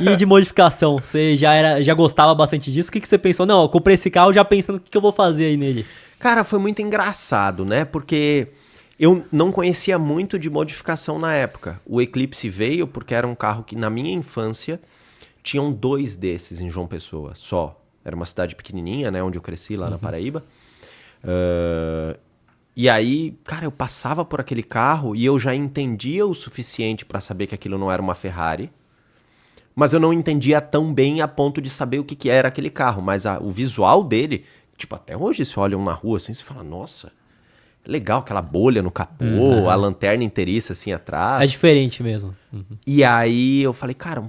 E de modificação, você já gostava bastante disso? O que você pensou? Não, eu comprei esse carro já pensando o que eu vou fazer aí nele. Cara, foi muito engraçado, né? Porque eu não conhecia muito de modificação na época. O Eclipse veio porque era um carro que, na minha infância, tinham 2 desses em João Pessoa, só. Era uma cidade pequenininha, né? Onde eu cresci, lá na Paraíba. E aí, cara, eu passava por aquele carro e eu já entendia o suficiente para saber que aquilo não era uma Ferrari. Mas eu não entendia tão bem a ponto de saber o que era aquele carro. Mas o visual dele, tipo, até hoje você olha na rua assim, você fala, nossa, legal aquela bolha no capô, a lanterna inteiriça assim atrás. É diferente mesmo. E aí eu falei, cara,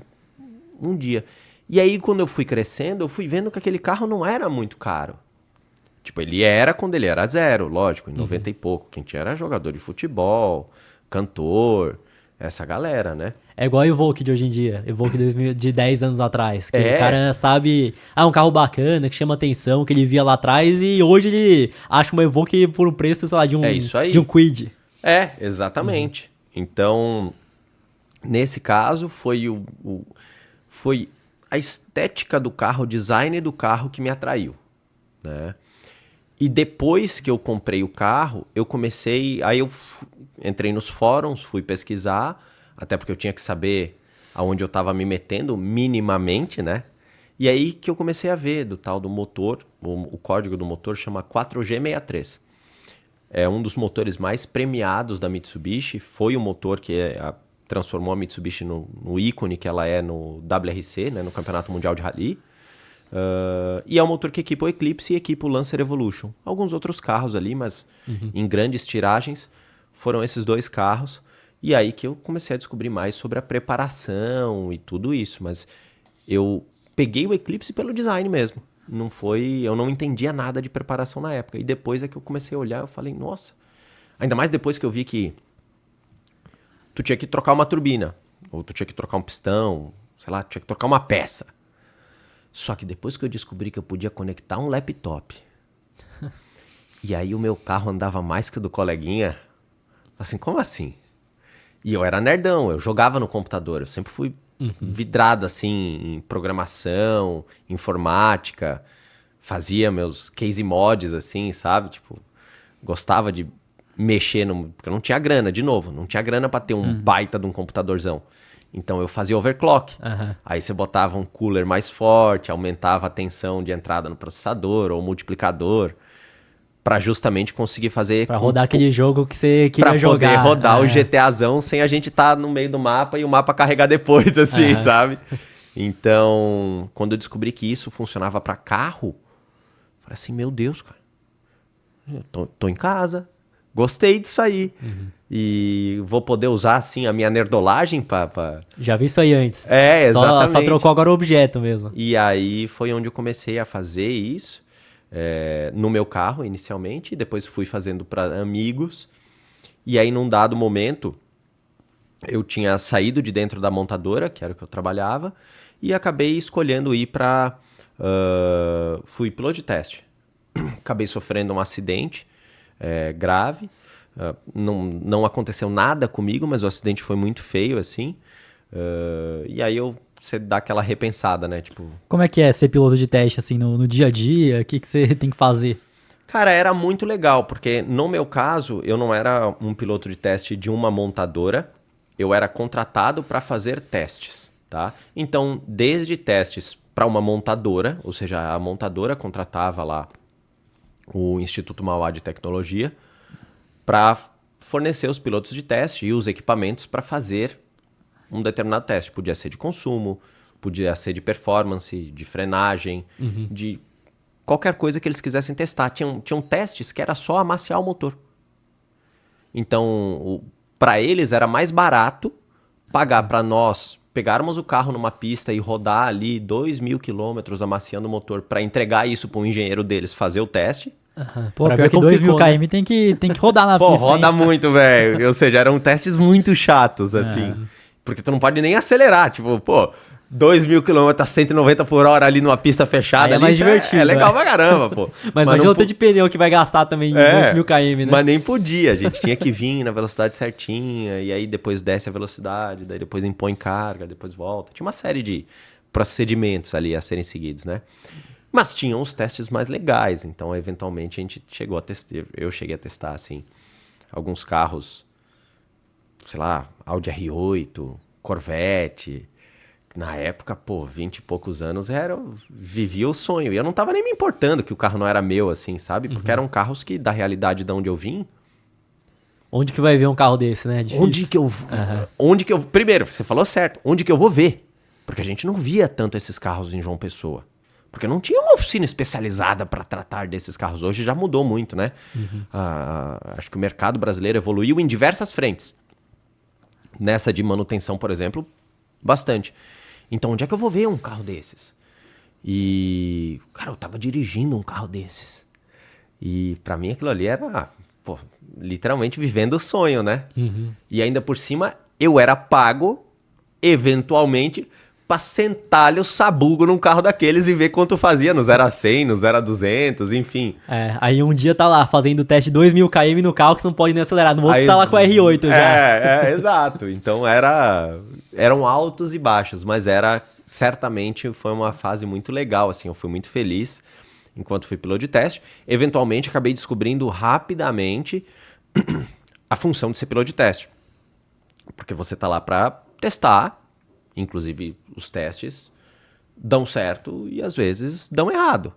um dia. E aí quando eu fui crescendo, eu fui vendo que aquele carro não era muito caro. Tipo, ele era quando ele era 0, lógico, em 90 e pouco. Quem tinha era jogador de futebol, cantor, essa galera, né? É igual o Evoque de hoje em dia, Evoque de 10 anos atrás. Que o cara sabe, um carro bacana, que chama atenção, que ele via lá atrás e hoje ele acha um Evoque por um preço, sei lá, de um Kwid. É, exatamente. Então, nesse caso, foi a estética do carro, o design do carro que me atraiu, né? E depois que eu comprei o carro, eu comecei... Aí eu entrei nos fóruns, fui pesquisar, até porque eu tinha que saber aonde eu estava me metendo minimamente, né? E aí que eu comecei a ver do tal do motor, o código do motor chama 4G63. É um dos motores mais premiados da Mitsubishi, foi o motor que transformou a Mitsubishi no ícone que ela é no WRC, né? No Campeonato Mundial de Rally. E é um motor que equipa o Eclipse e equipa o Lancer Evolution. Alguns outros carros ali, mas em grandes tiragens foram esses 2 carros. E aí que eu comecei a descobrir mais sobre a preparação e tudo isso. Mas eu peguei o Eclipse pelo design mesmo. Eu não entendia nada de preparação na época. E depois é que eu comecei a olhar, eu falei, nossa. Ainda mais depois que eu vi que tu tinha que trocar uma turbina, ou tu tinha que trocar um pistão, sei lá, tinha que trocar uma peça. Só que depois que eu descobri que eu podia conectar um laptop, e aí o meu carro andava mais que o do coleguinha, assim, como assim? E eu era nerdão, eu jogava no computador, eu sempre fui vidrado, assim, em programação, informática, fazia meus case mods, assim, sabe? Tipo, gostava de mexer porque eu não tinha grana, de novo, não tinha grana pra ter um baita de um computadorzão. Então eu fazia overclock. Aí você botava um cooler mais forte, aumentava a tensão de entrada no processador ou multiplicador, para justamente conseguir fazer... Pra rodar aquele jogo que você queria jogar. Pra poder rodar o GTAzão sem a gente estar no meio do mapa e o mapa carregar depois, assim, sabe? Então, quando eu descobri que isso funcionava para carro, eu falei assim, meu Deus, cara, eu tô em casa, gostei disso aí. E vou poder usar, assim, a minha nerdolagem pra... Já vi isso aí antes. É, exatamente. Só trocou agora o objeto mesmo. E aí foi onde eu comecei a fazer isso, no meu carro, inicialmente. E depois fui fazendo para amigos. E aí, num dado momento, eu tinha saído de dentro da montadora, que era o que eu trabalhava, e acabei escolhendo ir para... fui piloto de teste. Acabei sofrendo um acidente grave. Não aconteceu nada comigo, mas o acidente foi muito feio, assim. E aí você dá aquela repensada, né? Tipo... Como é que é ser piloto de teste, assim, no dia a dia? O que você tem que fazer? Cara, era muito legal, porque no meu caso, eu não era um piloto de teste de uma montadora, eu era contratado para fazer testes, tá? Então, desde testes para uma montadora, ou seja, a montadora contratava lá o Instituto Mauá de Tecnologia para fornecer os pilotos de teste e os equipamentos para fazer um determinado teste. Podia ser de consumo, podia ser de performance, de frenagem, de qualquer coisa que eles quisessem testar. Tinham testes que era só amaciar o motor. Então, para eles era mais barato pagar para nós pegarmos o carro numa pista e rodar ali 2.000 quilômetros amaciando o motor para entregar isso para um engenheiro deles fazer o teste. Pô, pior que 2.000 km tem que rodar na pista. Pô, roda muito, velho. Ou seja, eram testes muito chatos, assim. Porque tu não pode nem acelerar. Tipo, 2.000 km a 190 por hora ali numa pista fechada. Aí é mais divertido. É legal pra caramba, pô. Mas imagina o tanto de pneu que vai gastar também em 2.000 km, né? Mas nem podia, a gente tinha que vir na velocidade certinha, e aí depois desce a velocidade, daí depois impõe carga, depois volta. Tinha uma série de procedimentos ali a serem seguidos, né? Mas tinham os testes mais legais, então eventualmente a gente chegou a testar, eu cheguei a testar, assim, alguns carros, sei lá, Audi R8, Corvette. Na época, pô, 20 e poucos anos, vivia o sonho. E eu não tava nem me importando que o carro não era meu, assim, sabe? Porque eram carros que, da realidade de onde eu vim... Onde que vai ver um carro desse, né? Difícil. Onde que eu... Primeiro, você falou certo. Onde que eu vou ver? Porque a gente não via tanto esses carros em João Pessoa. Porque não tinha uma oficina especializada para tratar desses carros. Hoje já mudou muito, né? Acho que o mercado brasileiro evoluiu em diversas frentes. Nessa de manutenção, por exemplo, bastante. Então, onde é que eu vou ver um carro desses? E, cara, eu tava dirigindo um carro desses. E pra mim aquilo ali era, pô, literalmente vivendo o sonho, né? E ainda por cima, eu era pago, eventualmente, pra sentar-lhe o sabugo num carro daqueles e ver quanto fazia no 0 a 100, no 0 a 200, enfim. Aí um dia tá lá fazendo teste de 2.000 km no carro que você não pode nem acelerar. No outro aí, tá lá com o R8 já. Exato. Então eram altos e baixos, mas certamente foi uma fase muito legal, assim, eu fui muito feliz enquanto fui piloto de teste. Eventualmente acabei descobrindo rapidamente a função de ser piloto de teste. Porque você tá lá pra testar. Inclusive, os testes dão certo e às vezes dão errado.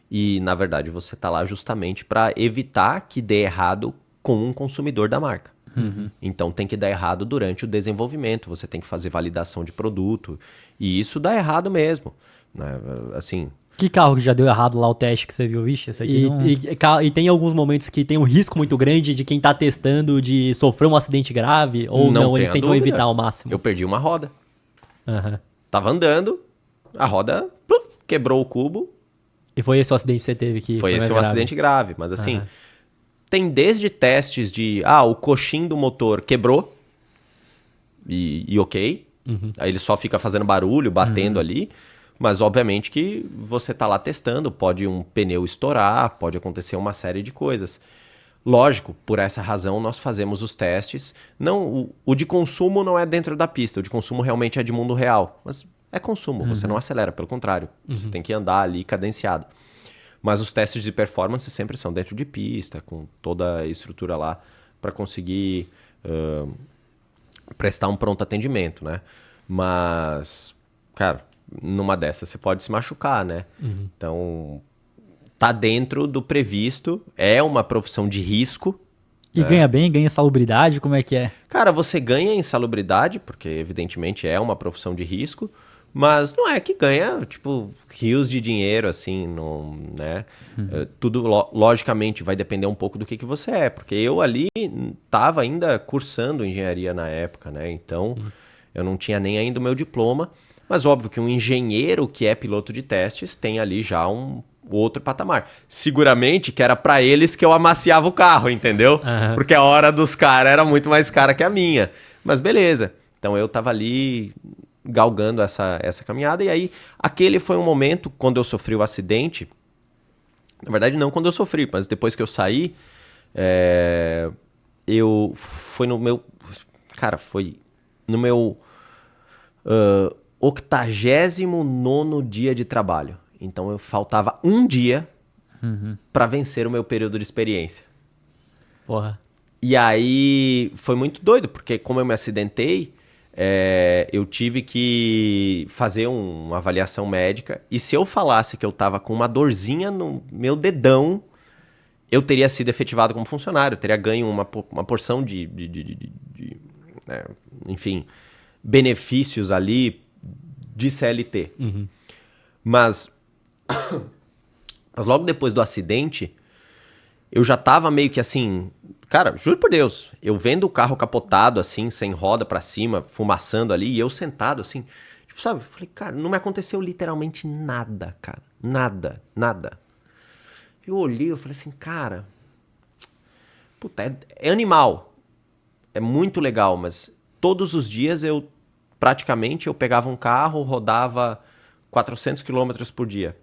E, na verdade, você está lá justamente para evitar que dê errado com um consumidor da marca. Então, tem que dar errado durante o desenvolvimento. Você tem que fazer validação de produto. E isso dá errado mesmo. Né? Assim... Que carro que já deu errado lá o teste que você viu? Vixe, esse aqui e tem alguns momentos que tem um risco muito grande de quem está testando de sofrer um acidente grave ou não eles tentam evitar ao máximo. Eu perdi uma roda. Tava andando, a roda quebrou o cubo. E foi esse o acidente que você teve que foi esse o acidente grave, mas assim, tem desde testes de, o coxim do motor quebrou e ok, aí ele só fica fazendo barulho, batendo ali, mas obviamente que você tá lá testando, pode um pneu estourar, pode acontecer uma série de coisas. Lógico, por essa razão nós fazemos os testes. Não, o de consumo não é dentro da pista, o de consumo realmente é de mundo real. Mas é consumo, você não acelera, pelo contrário. Você tem que andar ali cadenciado. Mas os testes de performance sempre são dentro de pista, com toda a estrutura lá para conseguir prestar um pronto atendimento, né? Mas, cara, numa dessas você pode se machucar, né? Então... tá dentro do previsto, é uma profissão de risco. E ganha bem, ganha salubridade, como é que é? Cara, você ganha em salubridade, porque evidentemente é uma profissão de risco, mas não é que ganha, tipo, rios de dinheiro, assim, não, né? Tudo, logicamente, vai depender um pouco do que você é, porque eu ali tava ainda cursando engenharia na época, né? Então, eu não tinha nem ainda o meu diploma, mas óbvio que um engenheiro que é piloto de testes tem ali já um outro patamar. Seguramente que era pra eles que eu amaciava o carro, entendeu? Porque a hora dos caras era muito mais cara que a minha. Mas beleza. Então eu tava ali galgando essa caminhada. E aí, aquele foi um momento, quando eu sofri o acidente... Na verdade, não quando eu sofri, mas depois que eu saí... Foi no meu... Cara, foi no meu 89º dia de trabalho. Então, eu faltava um dia para vencer o meu período de experiência. Porra. E aí, foi muito doido, porque como eu me acidentei, eu tive que fazer uma avaliação médica. E se eu falasse que eu tava com uma dorzinha no meu dedão, eu teria sido efetivado como funcionário. Eu teria ganho uma porção de enfim, benefícios ali de CLT. Mas logo depois do acidente, eu já tava meio que assim... Cara, juro por Deus, eu vendo o carro capotado assim, sem roda pra cima, fumaçando ali, e eu sentado assim, tipo, sabe? Falei, cara, não me aconteceu literalmente nada, cara. Nada. Eu olhei, eu falei assim, cara... Puta, é animal. É muito legal, mas todos os dias eu praticamente eu pegava um carro, rodava 400 km por dia.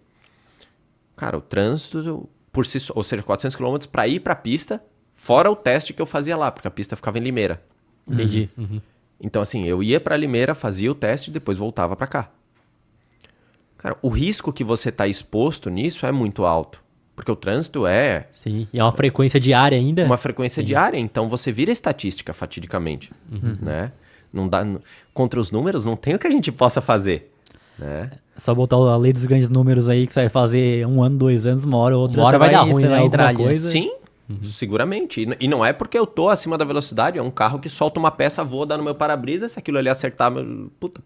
Cara, o trânsito por si só, ou seja, 400 km para ir para a pista, fora o teste que eu fazia lá, porque a pista ficava em Limeira. Entendi. Então, assim, eu ia para Limeira, fazia o teste e depois voltava para cá. Cara, o risco que você está exposto nisso é muito alto. Porque o trânsito é... Sim, e é uma frequência diária ainda? Uma frequência diária, então você vira estatística, fatidicamente. Né? Não dá, contra os números, não tem o que a gente possa fazer. Né? É só botar a lei dos grandes números aí, que você vai fazer 1 ano, 2 anos, uma hora ou outra. Uma hora vai dar ruim, né? Alguma coisa. Sim, seguramente. E não é porque eu tô acima da velocidade, é um carro que solta uma peça, voa, dá no meu para-brisa, se aquilo ali acertar,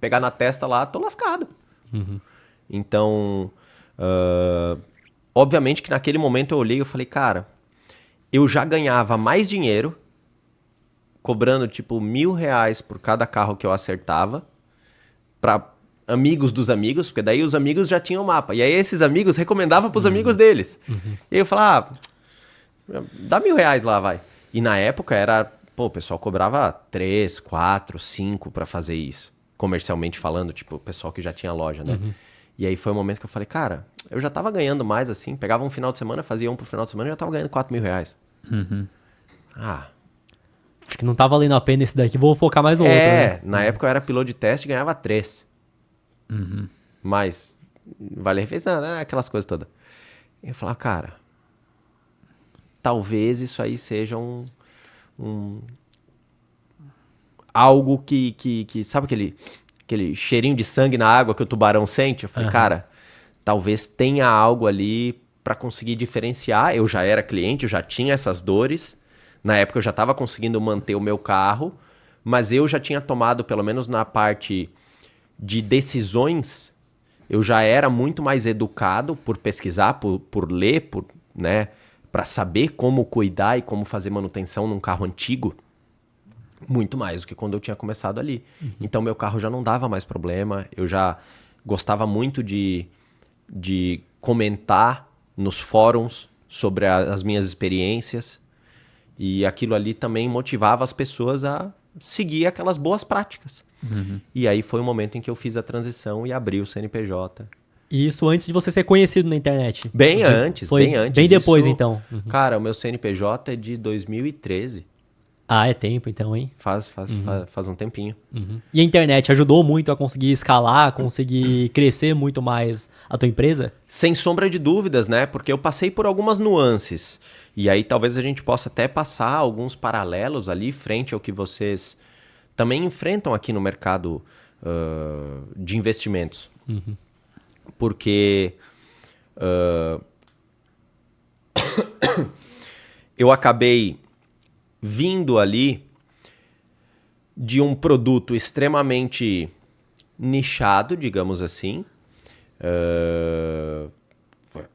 pegar na testa lá, tô lascado. Então, obviamente que naquele momento eu olhei e falei, cara, eu já ganhava mais dinheiro cobrando tipo R$1.000 por cada carro que eu acertava para amigos dos amigos, porque daí os amigos já tinham o mapa. E aí esses amigos recomendavam pros amigos deles. E aí eu falava, dá R$1.000 lá, vai. E na época era, o pessoal cobrava 3, 4, 5 para fazer isso. Comercialmente falando, tipo, o pessoal que já tinha loja, né? E aí foi o momento que eu falei, cara, eu já tava ganhando mais assim, pegava um final de semana, fazia um pro final de semana e já tava ganhando R$4.000. Acho que não tá valendo a pena esse daqui, vou focar mais no outro, né? Na época eu era piloto de teste e ganhava 3. Mas, vale a refeição, né? Aquelas coisas todas. E eu falava, cara, talvez isso aí seja algo que sabe aquele cheirinho de sangue na água que o tubarão sente? Eu falei, cara, talvez tenha algo ali para conseguir diferenciar. Eu já era cliente, eu já tinha essas dores. Na época eu já estava conseguindo manter o meu carro, mas eu já tinha tomado, pelo menos na parte de decisões, eu já era muito mais educado por pesquisar, por ler, né, para saber como cuidar e como fazer manutenção num carro antigo, muito mais do que quando eu tinha começado ali. Então meu carro já não dava mais problema, eu já gostava muito de comentar nos fóruns sobre as minhas experiências, e aquilo ali também motivava as pessoas a seguir aquelas boas práticas. E aí foi o momento em que eu fiz a transição e abri o CNPJ. E isso antes de você ser conhecido na internet? Bem antes. Bem depois, isso, então? Cara, o meu CNPJ é de 2013. Ah, é tempo então, hein? Faz um tempinho. E a internet ajudou muito a conseguir escalar, conseguir crescer muito mais a tua empresa? Sem sombra de dúvidas, né? Porque eu passei por algumas nuances. E aí talvez a gente possa até passar alguns paralelos ali frente ao que vocês também enfrentam aqui no mercado de investimentos. Porque eu acabei vindo ali de um produto extremamente nichado, digamos assim.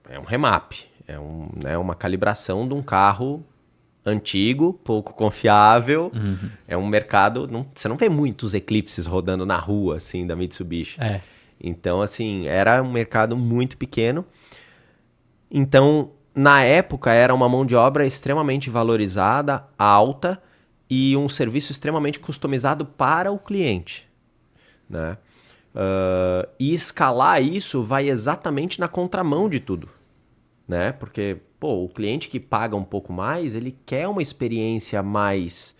É um remap, é uma calibração de um carro antigo, pouco confiável. É um mercado... você não vê muitos Eclipses rodando na rua, assim, da Mitsubishi. Então, assim, era um mercado muito pequeno. Então, na época, era uma mão de obra extremamente valorizada, alta, e um serviço extremamente customizado para o cliente, né? E escalar isso vai exatamente na contramão de tudo, né? Porque, o cliente que paga um pouco mais, ele quer uma experiência mais...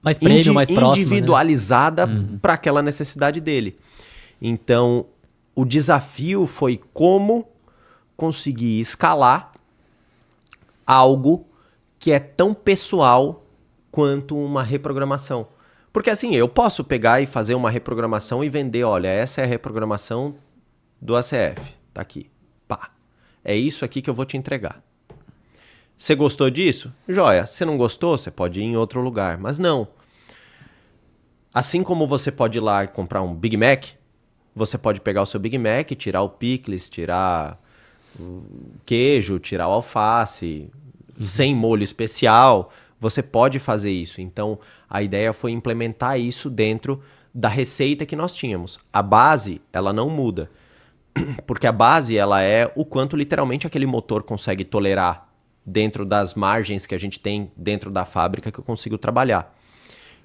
mais premium, mais próxima, individualizada, né? Para aquela necessidade dele. Então, o desafio foi como conseguir escalar algo que é tão pessoal quanto uma reprogramação. Porque assim, eu posso pegar e fazer uma reprogramação e vender, olha, essa é a reprogramação do ACF, tá aqui. Pá. É isso aqui que eu vou te entregar. Você gostou disso? Joia. Se não gostou, você pode ir em outro lugar. Mas não. Assim como você pode ir lá e comprar um Big Mac, você pode pegar o seu Big Mac, tirar o picles, tirar o queijo, tirar o alface, sem molho especial. Você pode fazer isso. Então, a ideia foi implementar isso dentro da receita que nós tínhamos. A base, ela não muda. Porque a base, ela é o quanto literalmente aquele motor consegue tolerar dentro das margens que a gente tem dentro da fábrica que eu consigo trabalhar.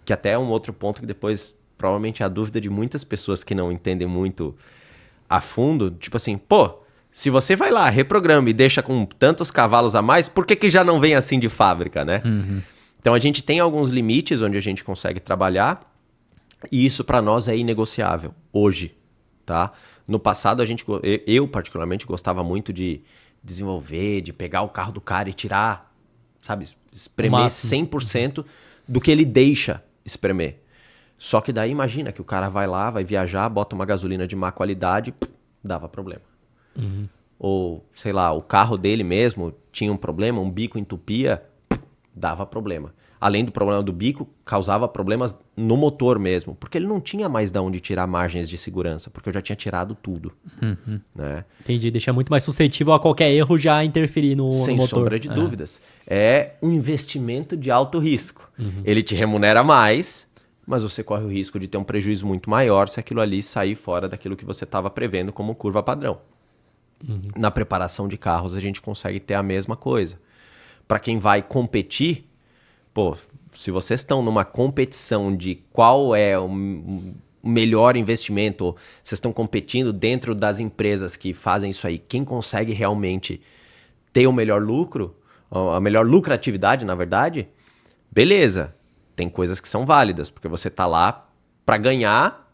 que até é um outro ponto que depois provavelmente é a dúvida de muitas pessoas que não entendem muito a fundo, tipo assim, pô, se você vai lá, reprograma e deixa com tantos cavalos a mais, por que já não vem assim de fábrica, né? Então a gente tem alguns limites onde a gente consegue trabalhar e isso para nós é inegociável hoje, tá? No passado eu particularmente gostava muito de desenvolver, de pegar o carro do cara e tirar, sabe, espremer 100% do que ele deixa espremer. Só que daí imagina que o cara vai lá, vai viajar, bota uma gasolina de má qualidade, dava problema. Ou, sei lá, o carro dele mesmo tinha um problema, um bico entupia, dava problema. Além do problema do bico, causava problemas no motor mesmo, porque ele não tinha mais de onde tirar margens de segurança, porque eu já tinha tirado tudo. Né? Entendi, deixa muito mais suscetível a qualquer erro já interferir no motor. Sem sombra de dúvidas. É um investimento de alto risco. Ele te remunera mais, mas você corre o risco de ter um prejuízo muito maior se aquilo ali sair fora daquilo que você estava prevendo como curva padrão. Na preparação de carros a gente consegue ter a mesma coisa. Para quem vai competir, pô, se vocês estão numa competição de qual é o melhor investimento, ou vocês estão competindo dentro das empresas que fazem isso aí, quem consegue realmente ter o melhor lucro, a melhor lucratividade, na verdade, beleza. Tem coisas que são válidas, porque você tá lá para ganhar,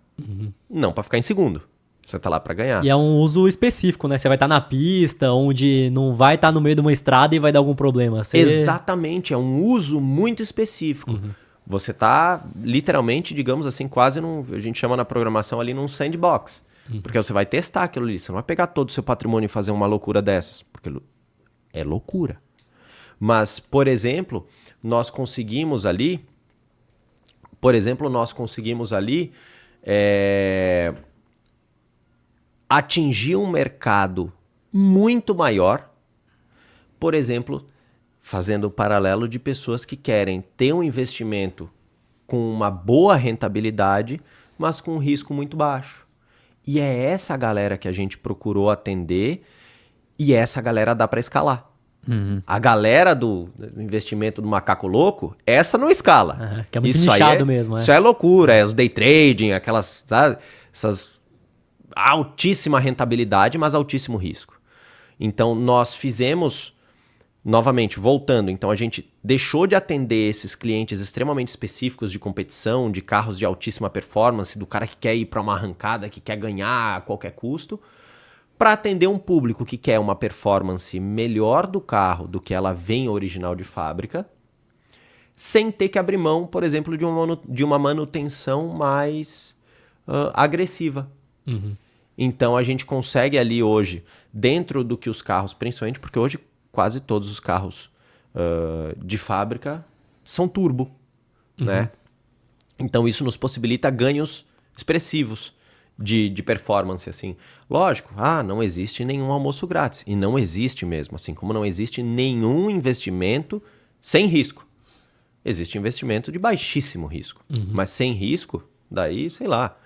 não para ficar em segundo. Você tá lá para ganhar. E é um uso específico, né? Você vai estar na pista, onde não vai estar no meio de uma estrada e vai dar algum problema. Exatamente, é um uso muito específico. Você tá literalmente, digamos assim, quase a gente chama na programação ali num sandbox. Porque você vai testar aquilo ali. Você não vai pegar todo o seu patrimônio e fazer uma loucura dessas. Porque é loucura. Mas, por exemplo, nós conseguimos ali atingir um mercado muito maior, por exemplo, fazendo o paralelo de pessoas que querem ter um investimento com uma boa rentabilidade, mas com um risco muito baixo. E é essa galera que a gente procurou atender e essa galera dá para escalar. A galera do investimento do macaco louco, essa não escala. Que é muito nichado mesmo. Isso é loucura, é os day trading, aquelas, sabe, essas altíssima rentabilidade, mas altíssimo risco. Então, nós fizemos, novamente, voltando, então a gente deixou de atender esses clientes extremamente específicos de competição, de carros de altíssima performance, do cara que quer ir para uma arrancada, que quer ganhar a qualquer custo, para atender um público que quer uma performance melhor do carro do que ela vem original de fábrica, sem ter que abrir mão, por exemplo, de uma manutenção mais agressiva. Então a gente consegue ali hoje, dentro do que os carros, principalmente porque hoje quase todos os carros de fábrica são turbo, né? Então isso nos possibilita ganhos expressivos de performance, assim. Lógico, não existe nenhum almoço grátis. E não existe mesmo, assim como não existe nenhum investimento sem risco. Existe investimento de baixíssimo risco. Mas sem risco, daí, sei lá.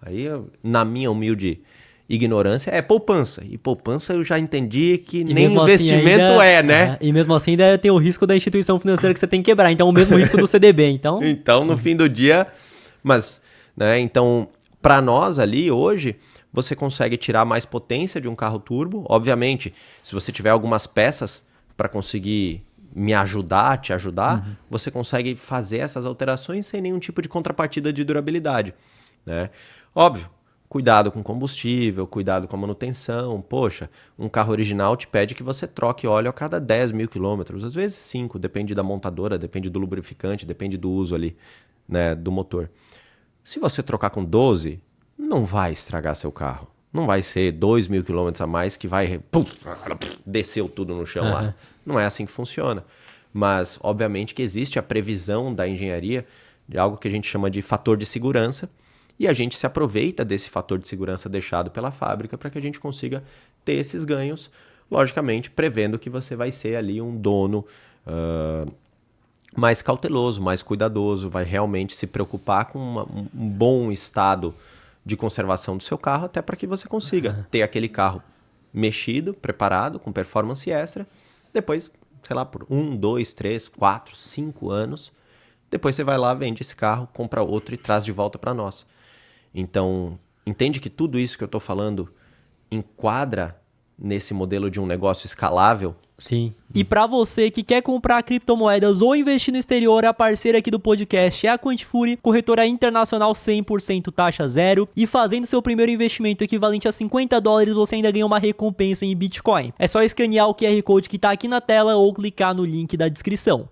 Aí, na minha humilde ignorância, é poupança. E poupança eu já entendi que nem investimento ainda, né? E mesmo assim ainda tem o risco da instituição financeira que você tem que quebrar. Então, o mesmo risco do CDB, então... Então, no fim do dia... Mas, né, então... Para nós ali, hoje, você consegue tirar mais potência de um carro turbo. Obviamente, se você tiver algumas peças para conseguir te ajudar, você consegue fazer essas alterações sem nenhum tipo de contrapartida de durabilidade. Né? Óbvio, cuidado com combustível, cuidado com a manutenção. Poxa, um carro original te pede que você troque óleo a cada 10 mil quilômetros, às vezes 5, depende da montadora, depende do lubrificante, depende do uso ali, né, do motor. Se você trocar com 12, não vai estragar seu carro. Não vai ser 2 mil quilômetros a mais que vai... desceu tudo no chão lá. Não é assim que funciona. Mas, obviamente, que existe a previsão da engenharia de algo que a gente chama de fator de segurança. E a gente se aproveita desse fator de segurança deixado pela fábrica para que a gente consiga ter esses ganhos. Logicamente, prevendo que você vai ser ali um dono... mais cauteloso, mais cuidadoso, vai realmente se preocupar com um bom estado de conservação do seu carro, até para que você consiga ter aquele carro mexido, preparado, com performance extra, depois, sei lá, por 1, 2, 3, 4, 5 anos, depois você vai lá, vende esse carro, compra outro e traz de volta para nós. Então, entende que tudo isso que eu estou falando enquadra nesse modelo de um negócio escalável? Sim. E para você que quer comprar criptomoedas ou investir no exterior, a parceira aqui do podcast é a Quantifury, corretora internacional 100% taxa zero, e fazendo seu primeiro investimento equivalente a $50, você ainda ganha uma recompensa em Bitcoin. É só escanear o QR Code que tá aqui na tela ou clicar no link da descrição.